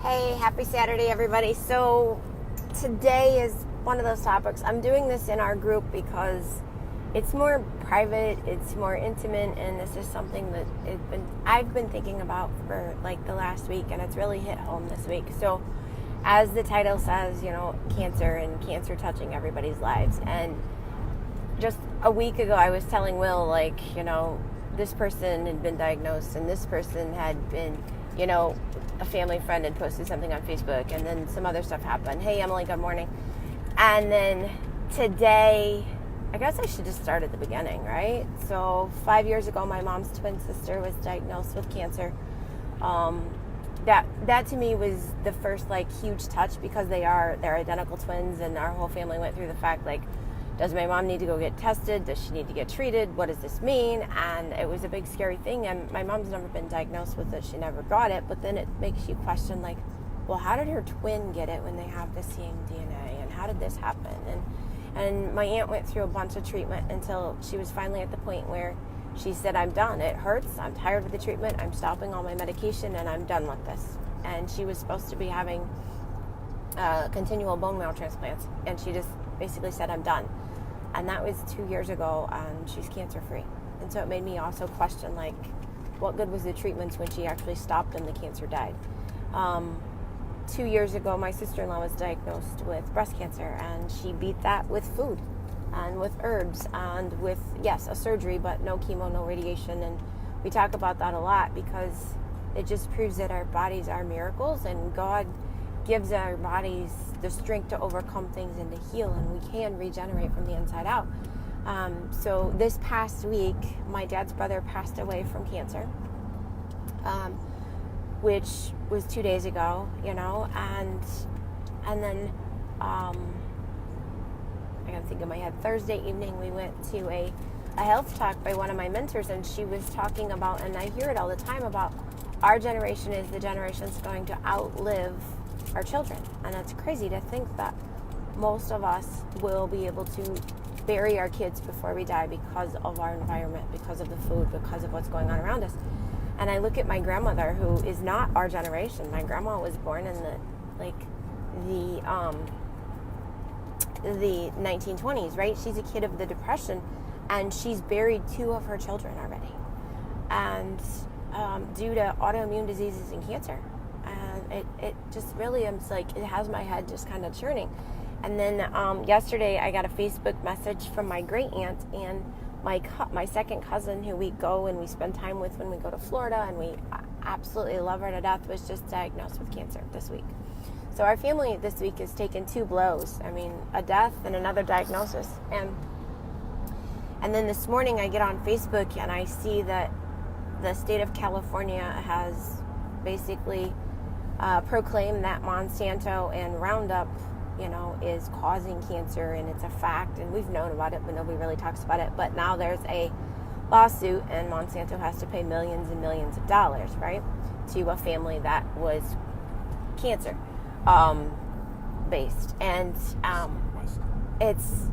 Hey, happy Saturday, everybody. So today is one of those topics. I'm doing this in our group because it's more private, it's more intimate, and this is something that I've been thinking about for like the last week, and it's really hit home this week. So as the title says, cancer and cancer touching everybody's lives. And just a week ago, I was telling Will, this person had been diagnosed and this person had been, a family friend had posted something on Facebook, and then some other stuff happened. Hey, Emily, good morning. And then today, I guess I should just start at the beginning, right? So 5 years ago, my mom's twin sister was diagnosed with cancer. That to me was the first huge touch, because they're identical twins, and our whole family went through the fact does my mom need to go get tested? Does she need to get treated? What does this mean? And it was a big scary thing, and my mom's never been diagnosed with it. She never got it, but then it makes you question how did her twin get it when they have the same DNA, and how did this happen? And my aunt went through a bunch of treatment until she was finally at the point where she said, I'm done. It hurts. I'm tired with the treatment. I'm stopping all my medication, and I'm done with this. And she was supposed to be having continual bone marrow transplants, and she just basically said, I'm done. And that was 2 years ago, and she's cancer-free. And so it made me also question, what good was the treatments when she actually stopped and the cancer died? 2 years ago, my sister-in-law was diagnosed with breast cancer, and she beat that with food and with herbs and with, yes, a surgery, but no chemo, no radiation. And we talk about that a lot because it just proves that our bodies are miracles, and God gives our bodies the strength to overcome things and to heal, and we can regenerate from the inside out. So this past week, my dad's brother passed away from cancer, which was 2 days ago, and then I gotta think in my head, Thursday evening we went to a health talk by one of my mentors, and she was talking about, and I hear it all the time, about our generation is the generation that's going to outlive our children. And it's crazy to think that most of us will be able to bury our kids before we die because of our environment, because of the food, because of what's going on around us. And I look at my grandmother, who is not our generation. My grandma was born in the 1920s, right? She's a kid of the Depression, and she's buried 2 of her children already, and due to autoimmune diseases and cancer. And it just really, it has my head just kind of churning. And then yesterday I got a Facebook message from my great aunt and my second cousin, who we go and we spend time with when we go to Florida, and we absolutely love her to death, was just diagnosed with cancer this week. So our family this week has taken 2 blows. I mean, a death and another diagnosis. And then this morning I get on Facebook and I see that the state of California has basically proclaimed that Monsanto and Roundup, is causing cancer, and it's a fact, and we've known about it, but nobody really talks about it. But now there's a lawsuit, and Monsanto has to pay millions and millions of dollars, right, to a family that was cancer based. And it's,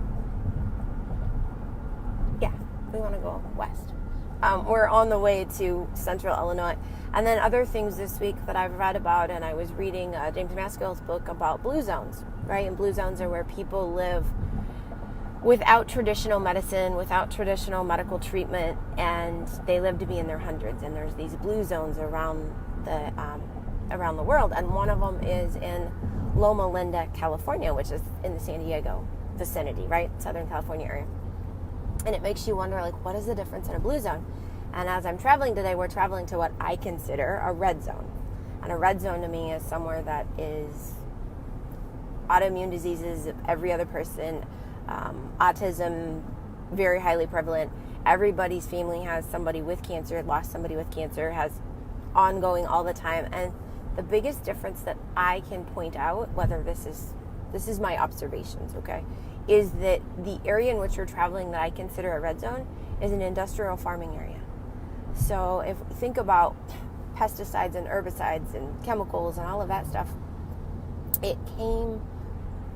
yeah, we want to go west. We're on the way to central Illinois. And then other things this week that I've read about, and I was reading James Maskell's book about blue zones, right? And blue zones are where people live without traditional medicine, without traditional medical treatment, and they live to be in their hundreds. And there's these blue zones around the world, and one of them is in Loma Linda, California, which is in the San Diego vicinity, right? Southern California area. And it makes you wonder, what is the difference in a blue zone? And as I'm traveling today, we're traveling to what I consider a red zone. And a red zone to me is somewhere that is autoimmune diseases of every other person, autism, very highly prevalent. Everybody's family has somebody with cancer, lost somebody with cancer, has ongoing all the time. And the biggest difference that I can point out, whether this is my observations, okay, is that the area in which we're traveling that I consider a red zone is an industrial farming area. So if we think about pesticides and herbicides and chemicals and all of that stuff, it came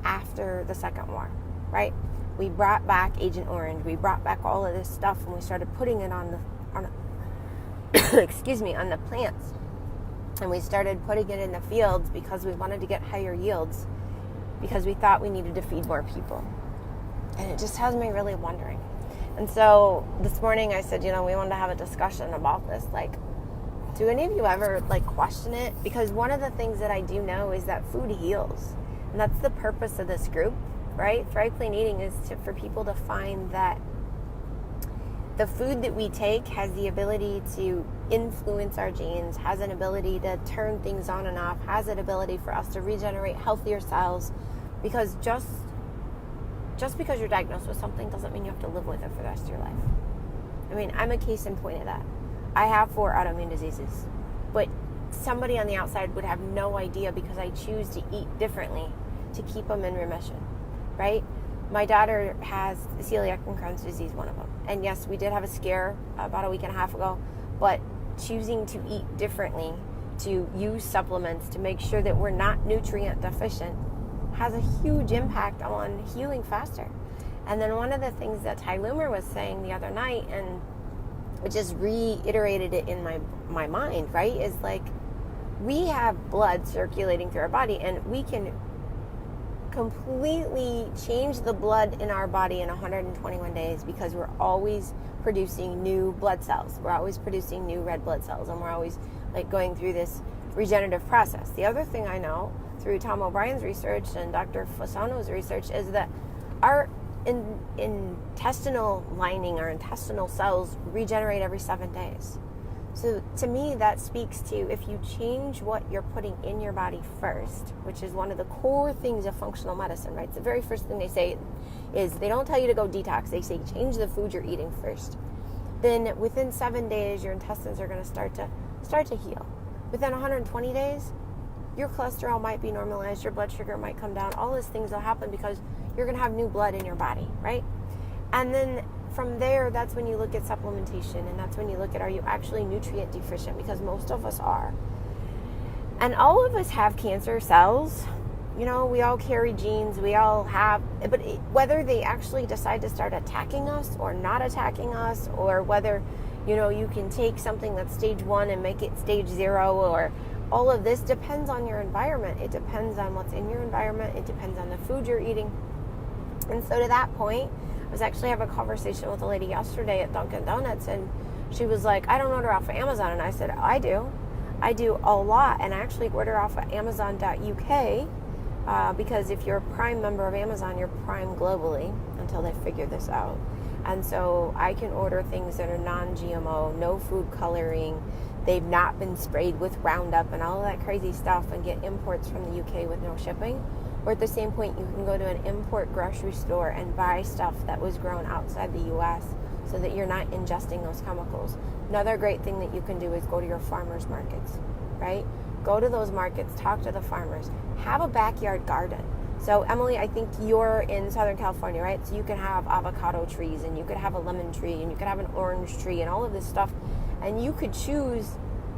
after the Second War, right? We brought back Agent Orange. We brought back all of this stuff, and we started putting it on the excuse me, on the plants. And we started putting it in the fields because we wanted to get higher yields, because we thought we needed to feed more people. And it just has me really wondering. And so this morning I said, we wanted to have a discussion about this. Like, do any of you ever question it? Because one of the things that I do know is that food heals. And that's the purpose of this group, right? Thrive Clean Eating is for people to find that the food that we take has the ability to influence our genes, has an ability to turn things on and off, has an ability for us to regenerate healthier cells. Because just because you're diagnosed with something doesn't mean you have to live with it for the rest of your life. I mean, I'm a case in point of that. I have 4 autoimmune diseases, but somebody on the outside would have no idea because I choose to eat differently to keep them in remission, right? My daughter has celiac and Crohn's disease, one of them. And yes, we did have a scare about a week and a half ago, but choosing to eat differently, to use supplements to make sure that we're not nutrient deficient has a huge impact on healing faster. And then one of the things that Ty Loomer was saying the other night, and it just reiterated it in my mind, right, is we have blood circulating through our body, and we can completely change the blood in our body in 121 days because we're always producing new blood cells. We're always producing new red blood cells, and we're always going through this regenerative process. The other thing I know through Tom O'Brien's research and Dr. Fasano's research is that our intestinal lining, our intestinal cells regenerate every 7 days. So to me, that speaks to if you change what you're putting in your body first, which is one of the core things of functional medicine, right? It's the very first thing they say is they don't tell you to go detox. They say change the food you're eating first. Then within 7 days, your intestines are going to start to heal. Within 120 days, your cholesterol might be normalized, your blood sugar might come down. All these things will happen because you're going to have new blood in your body, right? And then from there, that's when you look at supplementation, and that's when you look at, are you actually nutrient deficient? Because most of us are. And all of us have cancer cells. We all carry genes. We all have, but whether they actually decide to start attacking us or not attacking us, or whether, you can take something that's stage 1 and make it stage 0, or all of this depends on your environment. It depends on what's in your environment. It depends on the food you're eating. And so to that point, I was actually having a conversation with a lady yesterday at Dunkin' Donuts, and she was like, I don't order off of Amazon. And I said, I do a lot, and I actually order off of Amazon.uk because if you're a Prime member of Amazon, you're Prime globally until they figure this out. And so I can order things that are non-GMO, no food coloring, they've not been sprayed with Roundup and all of that crazy stuff, and get imports from the UK with no shipping. Or at the same point, you can go to an import grocery store and buy stuff that was grown outside the US so that you're not ingesting those chemicals. Another great thing that you can do is go to your farmers markets, right? Go to those markets, talk to the farmers, have a backyard garden. So Emily, I think you're in Southern California, right? So you can have avocado trees, and you could have a lemon tree, and you could have an orange tree, and all of this stuff. And you could choose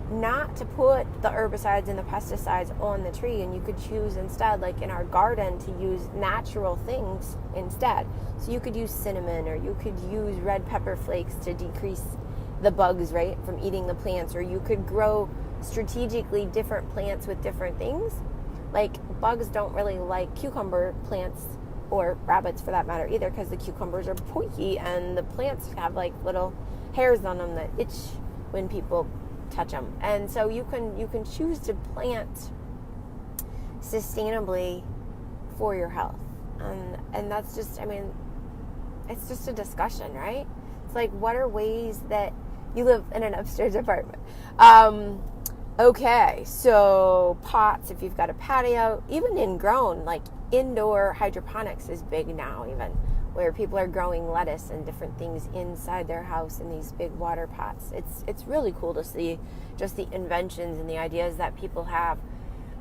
not to put the herbicides and the pesticides on the tree, and you could choose instead, in our garden, to use natural things instead. So you could use cinnamon, or you could use red pepper flakes to decrease the bugs, right, from eating the plants, or you could grow strategically different plants with different things. Bugs don't really like cucumber plants, or rabbits for that matter either, because the cucumbers are pointy and the plants have little hairs on them that itch when people touch them. And so you can choose to plant sustainably for your health, and that's just, it's just a discussion, right? It's what are ways that you live in an upstairs apartment? Okay, so pots, if you've got a patio, even ingrown, indoor hydroponics is big now, even where people are growing lettuce and different things inside their house in these big water pots. It's really cool to see just the inventions and the ideas that people have.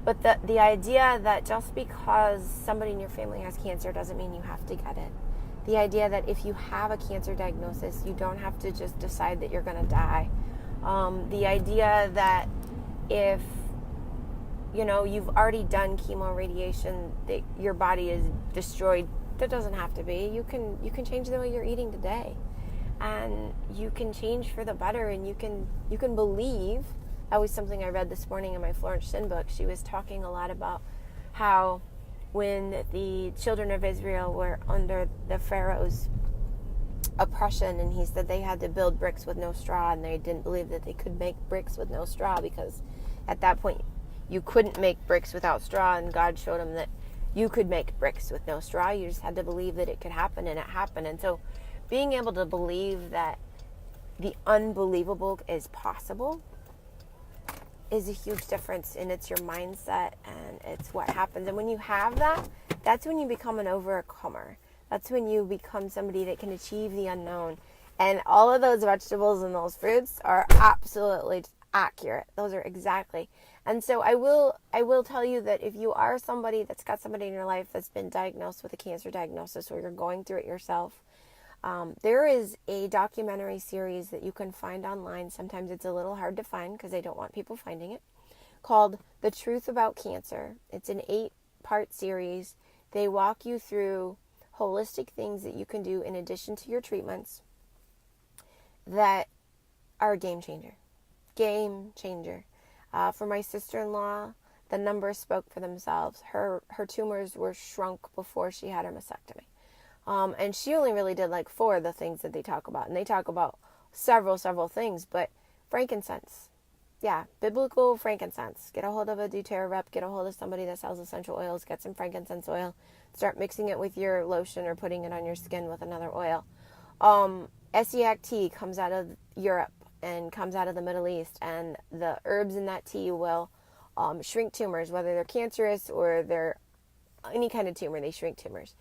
But the idea that just because somebody in your family has cancer doesn't mean you have to get it. The idea that if you have a cancer diagnosis, you don't have to just decide that you're going to die. The idea that if you've already done chemo radiation, that your body is destroyed, that doesn't have to be. You can change the way you're eating today, and you can change for the better, and you can believe That was something I read this morning in my Florence Sin book. She was talking a lot about how when the children of Israel were under the Pharaoh's oppression, and he said they had to build bricks with no straw, and they didn't believe that they could make bricks with no straw, because at that point you couldn't make bricks without straw, and God showed them that you could make bricks with no straw. You just had to believe that it could happen, and it happened. And so being able to believe that the unbelievable is possible is a huge difference, and it's your mindset, and it's what happens. And when you have that, that's when you become an overcomer. That's when you become somebody that can achieve the unknown. And all of those vegetables and those fruits are absolutely accurate. Those are exactly. And so I will tell you that if you are somebody that's got somebody in your life that's been diagnosed with a cancer diagnosis, or you're going through it yourself, there is a documentary series that you can find online. Sometimes it's a little hard to find because they don't want people finding it, called The Truth About Cancer. It's an 8-part series. They walk you through holistic things that you can do in addition to your treatments that are a game changer. Game changer. For my sister-in-law, the numbers spoke for themselves. Her tumors were shrunk before she had her mastectomy. And she only really did like 4 of the things that they talk about. And they talk about several things, but frankincense. Yeah, biblical frankincense. Get a hold of a doTERRA rep, get a hold of somebody that sells essential oils, get some frankincense oil, start mixing it with your lotion or putting it on your skin with another oil. Essiac tea comes out of Europe and comes out of the Middle East, and the herbs in that tea will shrink tumors, whether they're cancerous or they're any kind of tumor, they shrink tumors.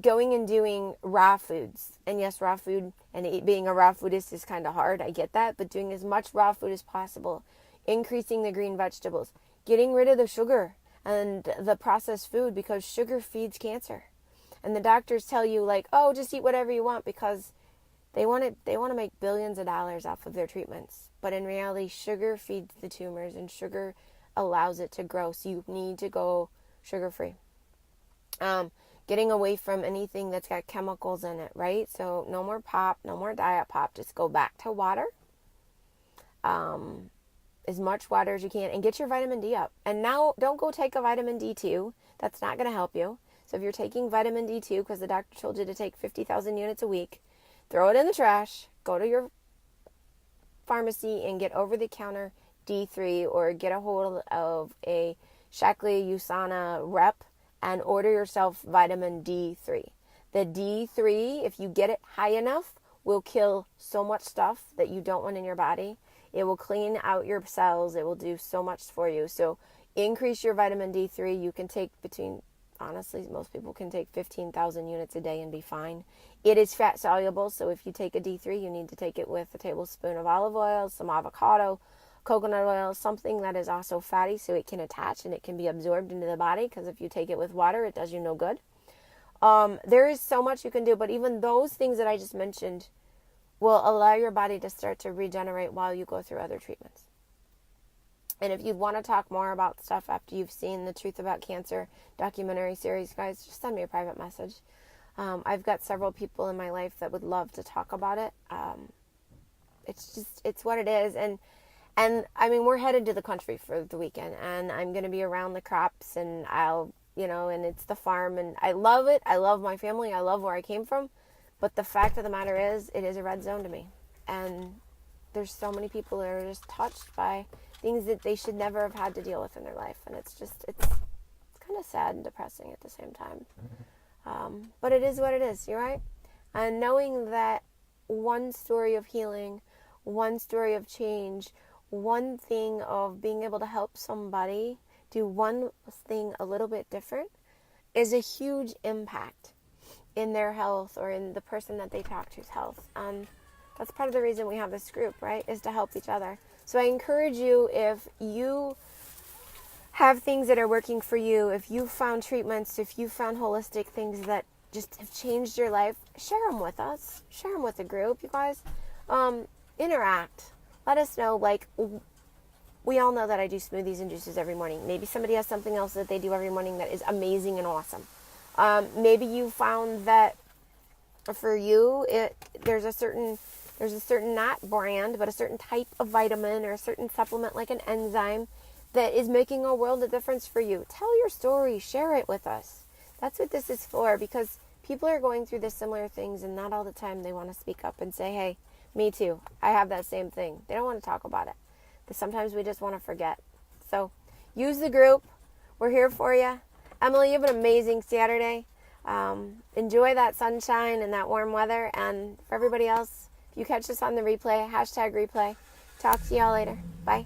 Going and doing raw foods. And yes, raw food, and being a raw foodist is kind of hard. I get that. But doing as much raw food as possible. Increasing the green vegetables. Getting rid of the sugar and the processed food, because sugar feeds cancer. And the doctors tell you, like, oh, just eat whatever you want, because they want to make billions of dollars off of their treatments. But in reality, sugar feeds the tumors, and sugar allows it to grow. So you need to go sugar-free. Getting away from anything that's got chemicals in it, right? So no more pop, no more diet pop. Just go back to water, as much water as you can, and get your vitamin D up. And now don't go take a vitamin D2. That's not going to help you. So if you're taking vitamin D2 because the doctor told you to take 50,000 units a week, throw it in the trash. Go to your pharmacy and get over-the-counter D3, or get a hold of a Shaklee USANA rep and order yourself vitamin D3. The D3, if you get it high enough, will kill so much stuff that you don't want in your body. It will clean out your cells. It will do so much for you. So increase your vitamin D3. You can take honestly, most people can take 15,000 units a day and be fine. It is fat soluble, so if you take a D3, you need to take it with a tablespoon of olive oil, some avocado, coconut oil, something that is also fatty, so it can attach and it can be absorbed into the body, because if you take it with water, it does you no good. There is so much you can do, but even those things that I just mentioned will allow your body to start to regenerate while you go through other treatments. And if you want to talk more about stuff after you've seen the Truth About Cancer documentary series, guys, just send me a private message. I've got several people in my life that would love to talk about it. It's what it is. And I mean, we're headed to the country for the weekend, and I'm going to be around the crops, and and it's the farm, and I love it. I love my family. I love where I came from. But the fact of the matter is, it is a red zone to me. And there's so many people that are just touched by things that they should never have had to deal with in their life. And it's kind of sad and depressing at the same time. But it is what it is, you're right. And knowing that one story of healing, one story of change, one thing of being able to help somebody do one thing a little bit different is a huge impact in their health, or in the person that they talk to's health. That's part of the reason we have this group, right, is to help each other. So I encourage you, if you have things that are working for you, if you found treatments, if you found holistic things that just have changed your life, share them with us. Share them with the group, you guys. Interact. Let us know. Like, we all know that I do smoothies and juices every morning. Maybe somebody has something else that they do every morning that is amazing and awesome. Maybe you found that for you, there's a certain There's a certain, not brand, but a certain type of vitamin or a certain supplement like an enzyme that is making a world of difference for you. Tell your story. Share it with us. That's what this is for, because people are going through the similar things, and not all the time they want to speak up and say, hey, me too. I have that same thing. They don't want to talk about it. But sometimes we just want to forget. So use the group. We're here for you. Emily, you have an amazing Saturday. Enjoy that sunshine and that warm weather. And for everybody else, if you catch us on the replay, #replay. Talk to y'all later. Bye.